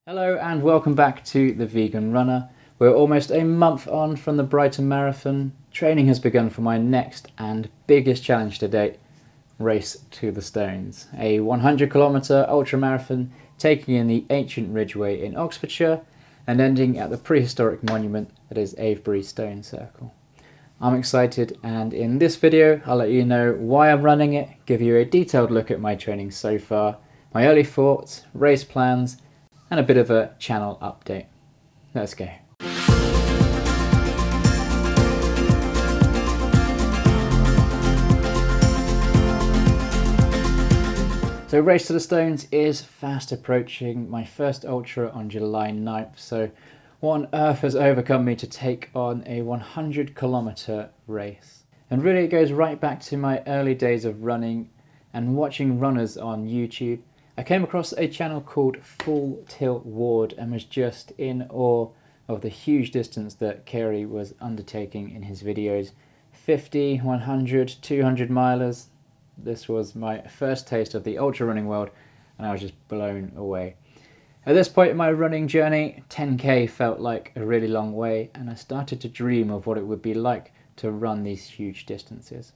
Hello and welcome back to The Vegan Runner. We're almost a month on from the Brighton Marathon. Training has begun for my next and biggest challenge to date, Race to the Stones, a 100-kilometre ultramarathon taking in the ancient Ridgeway in Oxfordshire and ending at the prehistoric monument that is Avebury Stone Circle. I'm excited, and in this video I'll let you know why I'm running it, give you a detailed look at my training so far, my early thoughts, race plans, and a bit of a channel update. Let's go. So Race to the Stones is fast approaching, my first ultra on July 9th, so what on earth has overcome me to take on a 100-kilometre race? And really it goes right back to my early days of running and watching runners on YouTube. I came across a channel called Full Tilt Ward and was just in awe of the huge distance that Kerry was undertaking in his videos. 50, 100, 200 milers. This was my first taste of the ultra running world and I was just blown away. At this point in my running journey, 10k felt like a really long way and I started to dream of what it would be like to run these huge distances.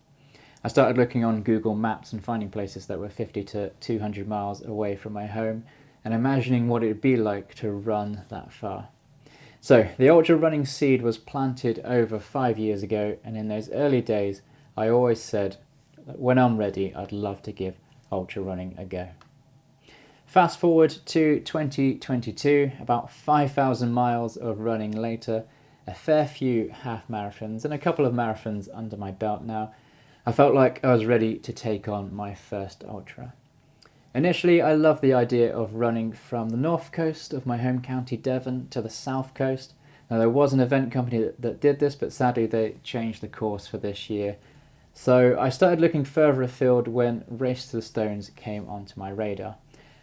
I started looking on Google Maps and finding places that were 50 to 200 miles away from my home and imagining what it would be like to run that far. So the ultra running seed was planted over 5 years ago, and in those early days I always said that when I'm ready I'd love to give ultra running a go. Fast forward to 2022, about 5,000 miles of running later, a fair few half marathons and a couple of marathons under my belt now, I felt like I was ready to take on my first ultra. Initially, I loved the idea of running from the north coast of my home county Devon to the south coast. Now there was an event company that did this, but sadly they changed the course for this year. So I started looking further afield when Race to the Stones came onto my radar.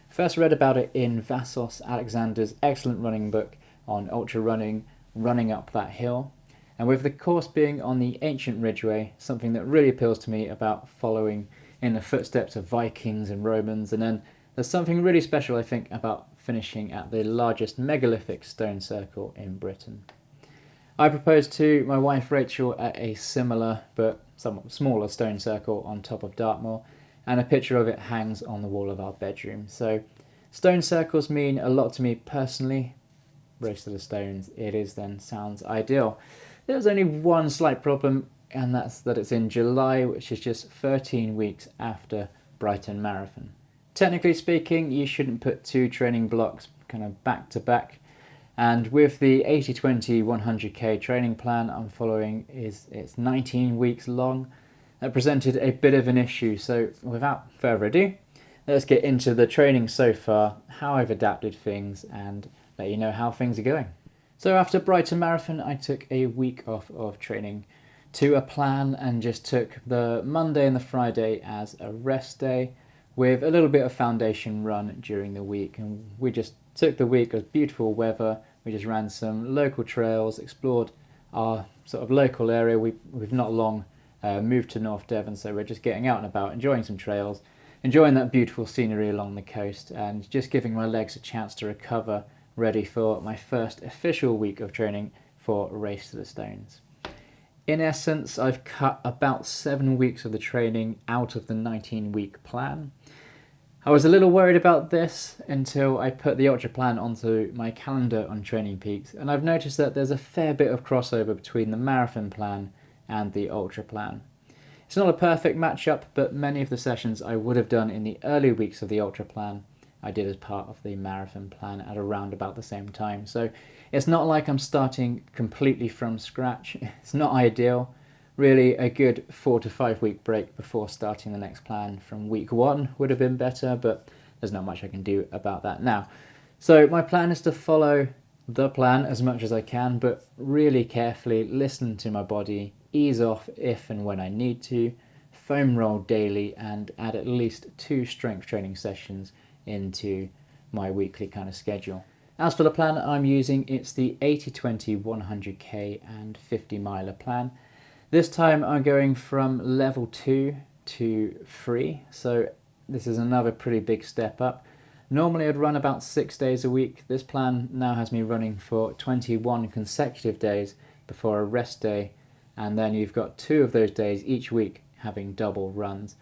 First read about it in Vassos Alexander's excellent running book on ultra running, Running Up That Hill. And with the course being on the ancient Ridgeway, something that really appeals to me about following in the footsteps of Vikings and Romans, and then there's something really special I think about finishing at the largest megalithic stone circle in Britain. I proposed to my wife Rachel at a similar but somewhat smaller stone circle on top of Dartmoor, and a picture of it hangs on the wall of our bedroom. So stone circles mean a lot to me personally. Race to the Stones, it is then sounds ideal. There's only one slight problem, and that's that it's in July, which is just 13 weeks after Brighton Marathon. Technically speaking, you shouldn't put two training blocks kind of back to back, and with the 80-20 100k training plan I'm following, it's 19 weeks long. That presented a bit of an issue, so without further ado, let's get into the training so far, how I've adapted things, and let you know how things are going. So after Brighton Marathon, I took a week off of training to a plan and just took the Monday and the Friday as a rest day with a little bit of foundation run during the week. And we just took the week of beautiful weather. We just ran some local trails, explored our sort of local area. We've not long moved to North Devon, so we're just getting out and about, enjoying some trails, enjoying that beautiful scenery along the coast, and just giving my legs a chance to recover, ready for my first official week of training for Race to the Stones. In essence, I've cut about 7 weeks of the training out of the 19-week plan. I was a little worried about this until I put the ultra plan onto my calendar on Training Peaks, and I've noticed that there's a fair bit of crossover between the marathon plan and the ultra plan. It's not a perfect matchup, but many of the sessions I would have done in the early weeks of the ultra plan I did as part of the marathon plan at around about the same time. So it's not like I'm starting completely from scratch. It's not ideal. Really, a good 4 to 5 week break before starting the next plan from week 1 would have been better, but there's not much I can do about that now. So my plan is to follow the plan as much as I can, but really carefully listen to my body, ease off if and when I need to, foam roll daily, and add at least 2 strength training sessions into my weekly kind of schedule. As for the plan I'm using, it's the 80-20 100k and 50 miler plan. This time I'm going from level 2 to 3, so this is another pretty big step up. Normally I'd run about 6 days a week. This plan now has me running for 21 consecutive days before a rest day, and then you've got 2 of those days each week having double runs.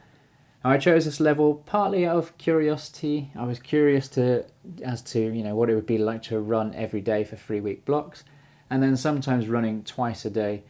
Now, I chose this level partly out of curiosity. I was curious as to what it would be like to run every day for 3-week blocks, and then sometimes running twice a day.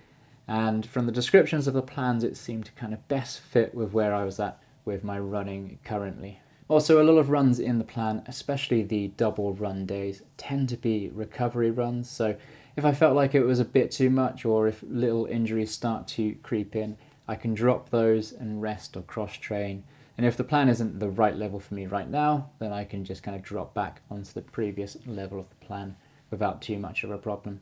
And from the descriptions of the plans, it seemed to kind of best fit with where I was at with my running currently. Also, a lot of runs in the plan, especially the double run days, tend to be recovery runs. So if I felt like it was a bit too much, or if little injuries start to creep in, I can drop those and rest or cross train. And if the plan isn't the right level for me right now, then I can just kind of drop back onto the previous level of the plan without too much of a problem.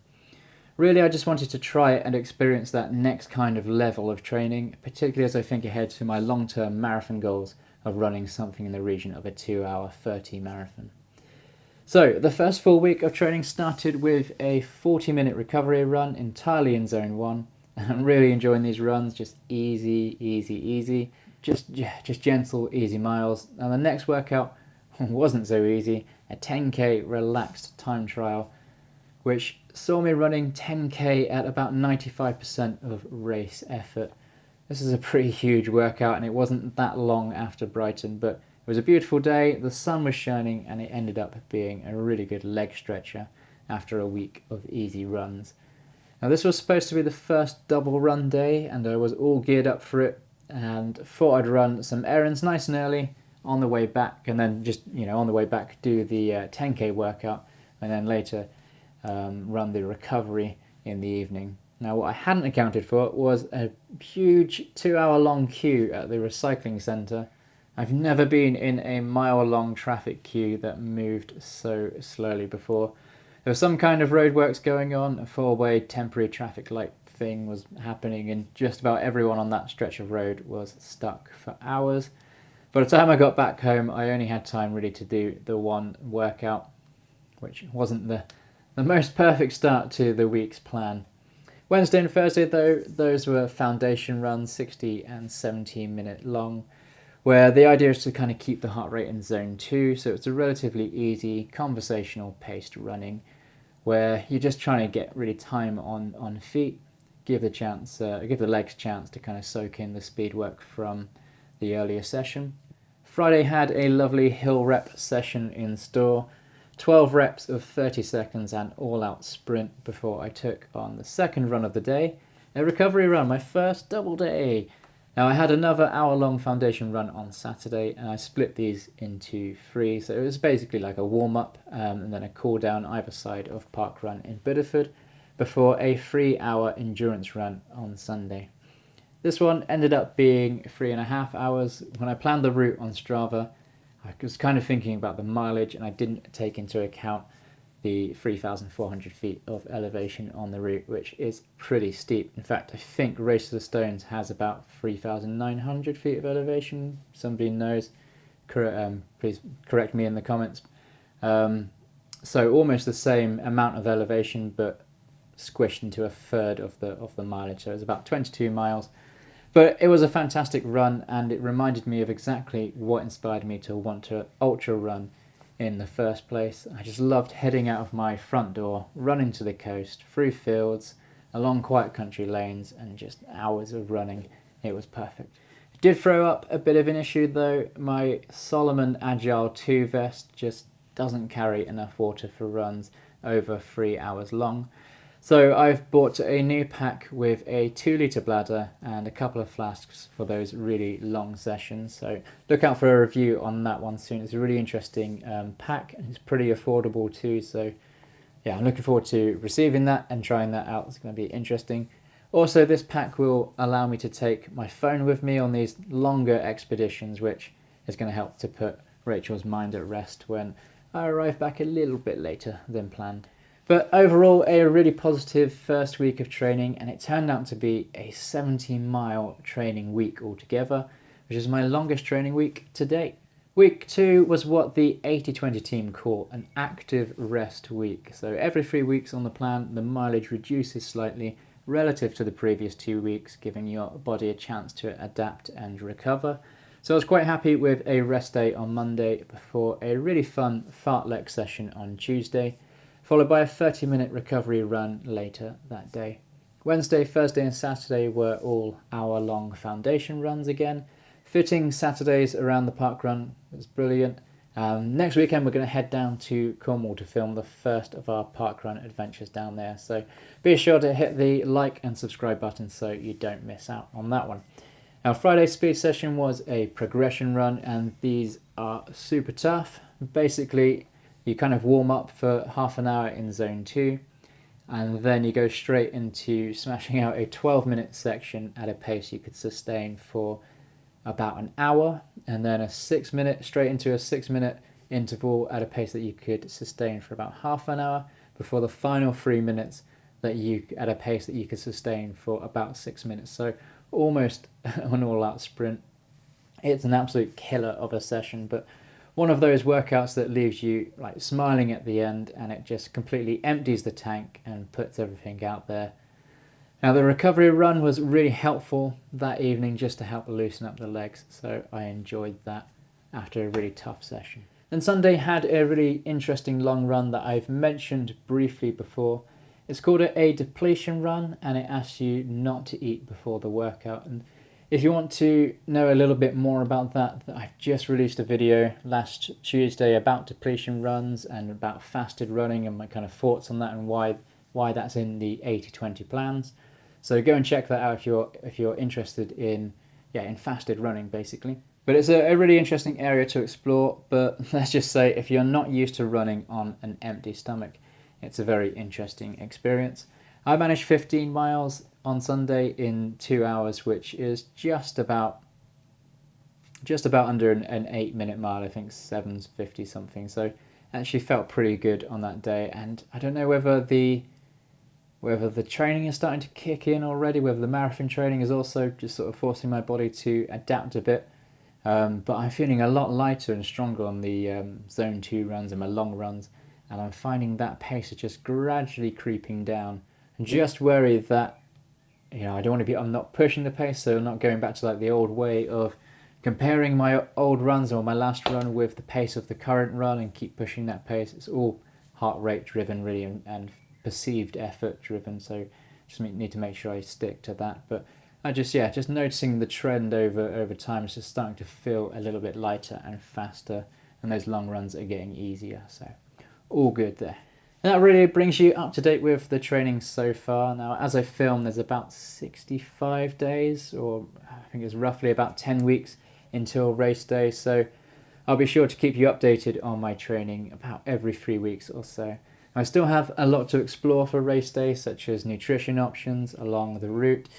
Really, I just wanted to try and experience that next kind of level of training, particularly as I think ahead to my long-term marathon goals of running something in the region of a 2-hour 30 marathon. So the first full week of training started with a 40-minute recovery run entirely in zone 1. I'm really enjoying these runs, just easy, just gentle, easy miles. And the next workout wasn't so easy, a 10k relaxed time trial, which saw me running 10k at about 95% of race effort. This is a pretty huge workout, and it wasn't that long after Brighton, but it was a beautiful day, the sun was shining, and it ended up being a really good leg stretcher after a week of easy runs. Now, this was supposed to be the first double run day, and I was all geared up for it, and thought I'd run some errands nice and early on the way back, and then just, on the way back do the 10k workout, and then later run the recovery in the evening. Now, what I hadn't accounted for was a huge 2-hour long queue at the recycling centre. I've never been in a mile-long traffic queue that moved so slowly before. There was some kind of roadworks going on, a 4-way temporary traffic light thing was happening, and just about everyone on that stretch of road was stuck for hours. By the time I got back home, I only had time really to do the one workout, which wasn't the most perfect start to the week's plan. Wednesday and Thursday, though, those were foundation runs, 60 and 17-minute long, where the idea is to kind of keep the heart rate in zone 2, so it's a relatively easy, conversational paced running, where you're just trying to get really time on feet, give the legs a chance to kind of soak in the speed work from the earlier session. Friday had a lovely hill rep session in store, 12 reps of 30 seconds and all-out sprint before I took on the second run of the day, a recovery run, my first double day. Now, I had another hour-long foundation run on Saturday, and I split these into 3, so it was basically like a warm-up and then a cool-down either side of Park Run in Biddeford before a 3-hour endurance run on Sunday. This one ended up being 3.5 hours. When I planned the route on Strava, I was kind of thinking about the mileage, and I didn't take into account the 3,400 feet of elevation on the route, which is pretty steep. In fact, I think Race to the Stones has about 3,900 feet of elevation. Somebody knows, please correct me in the comments. So almost the same amount of elevation, but squished into a third of the mileage. So it's about 22 miles. But it was a fantastic run, and it reminded me of exactly what inspired me to want to ultra run in the first place. I just loved heading out of my front door, running to the coast, through fields, along quiet country lanes, and just hours of running. It was perfect. It did throw up a bit of an issue though. My Solomon Agile 2 vest just doesn't carry enough water for runs over 3 hours long. So I've bought a new pack with a 2-litre bladder and a couple of flasks for those really long sessions. So look out for a review on that one soon. It's a really interesting pack, and it's pretty affordable too. So yeah, I'm looking forward to receiving that and trying that out. It's going to be interesting. Also, this pack will allow me to take my phone with me on these longer expeditions, which is going to help to put Rachel's mind at rest when I arrive back a little bit later than planned. But overall, a really positive first week of training, and it turned out to be a 70-mile training week altogether, which is my longest training week to date. Week 2 was what the 80-20 team call an active rest week. So every 3 weeks on the plan, the mileage reduces slightly relative to the previous 2 weeks, giving your body a chance to adapt and recover. So I was quite happy with a rest day on Monday before a really fun fartlek session on Tuesday, followed by a 30-minute recovery run later that day. Wednesday, Thursday and Saturday were all hour-long foundation runs again. Fitting Saturdays around the park run was brilliant. Next weekend we're going to head down to Cornwall to film the first of our parkrun adventures down there, so be sure to hit the like and subscribe button so you don't miss out on that one. Now, Friday's speed session was a progression run, and these are super tough. Basically, you kind of warm up for half an hour in zone 2, and then you go straight into smashing out a 12-minute section at a pace you could sustain for about an hour, and then straight into a 6-minute interval at a pace that you could sustain for about half an hour before the final 3 minutes at a pace that you could sustain for about 6 minutes. So almost an all-out sprint. It's an absolute killer of a session, but one of those workouts that leaves you like smiling at the end, and it just completely empties the tank and puts everything out there. Now, the recovery run was really helpful that evening just to help loosen up the legs, so I enjoyed that after a really tough session. Then Sunday had a really interesting long run that I've mentioned briefly before. It's called a depletion run, and it asks you not to eat before the workout. And if you want to know a little bit more about that, I've just released a video last Tuesday about depletion runs and about fasted running and my kind of thoughts on that and why that's in the 80-20 plans. So go and check that out if you're interested in fasted running, basically. But it's a really interesting area to explore. But let's just say if you're not used to running on an empty stomach, it's a very interesting experience. I managed 15 miles on Sunday in 2 hours, which is just about under an 8-minute mile. I think 7:50 something. So actually felt pretty good on that day. And I don't know whether the training is starting to kick in already, whether the marathon training is also just sort of forcing my body to adapt a bit. But I'm feeling a lot lighter and stronger on the zone 2 runs and my long runs, and I'm finding that pace is just gradually creeping down. I'm just worried that I'm not pushing the pace, so I'm not going back to like the old way of comparing my old runs or my last run with the pace of the current run and keep pushing that pace. It's all heart rate driven really, and perceived effort driven, so just need to make sure I stick to that. But I just noticing the trend over time. It's just starting to feel a little bit lighter and faster, and those long runs are getting easier, so all good there. And that really brings you up to date with the training so far. Now, as I film, there's about 65 days, or I think it's roughly about 10 weeks until race day, so I'll be sure to keep you updated on my training about every 3 weeks or so. I still have a lot to explore for race day, such as nutrition options along the route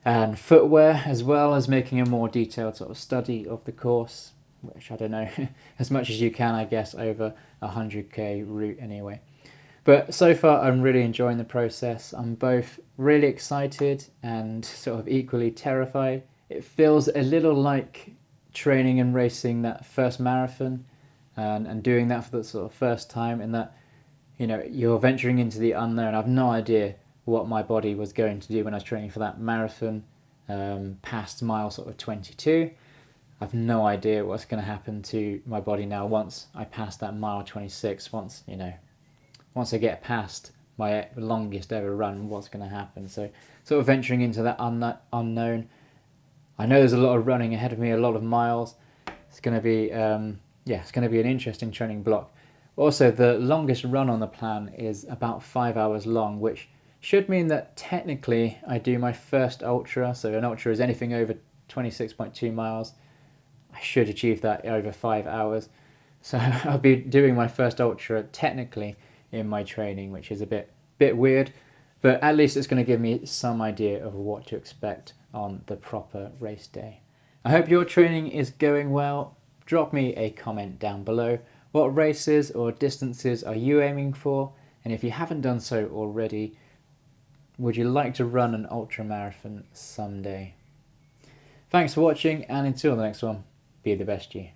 and footwear, as well as making a more detailed sort of study of the course, which I don't know, as much as you can, I guess, over a 100k route anyway. But so far, I'm really enjoying the process. I'm both really excited and sort of equally terrified. It feels a little like training and racing that first marathon and doing that for the sort of first time, in that you're venturing into the unknown. I've no idea what my body was going to do when I was training for that marathon past mile sort of 22. I've no idea what's going to happen to my body now once I pass that mile 26. Once I get past my longest ever run, what's going to happen? So sort of venturing into that unknown. I know there's a lot of running ahead of me, a lot of miles. It's going to be it's going to be an interesting training block. Also, the longest run on the plan is about 5 hours long, which should mean that technically I do my first ultra. So an ultra is anything over 26.2 miles. I should achieve that over 5 hours. So I'll be doing my first ultra technically in my training, which is a bit weird, but at least it's going to give me some idea of what to expect on the proper race day. I hope your training is going well. Drop me a comment down below. What races or distances are you aiming for? And if you haven't done so already, would you like to run an ultra marathon someday? Thanks for watching, and until the next one, be the best you.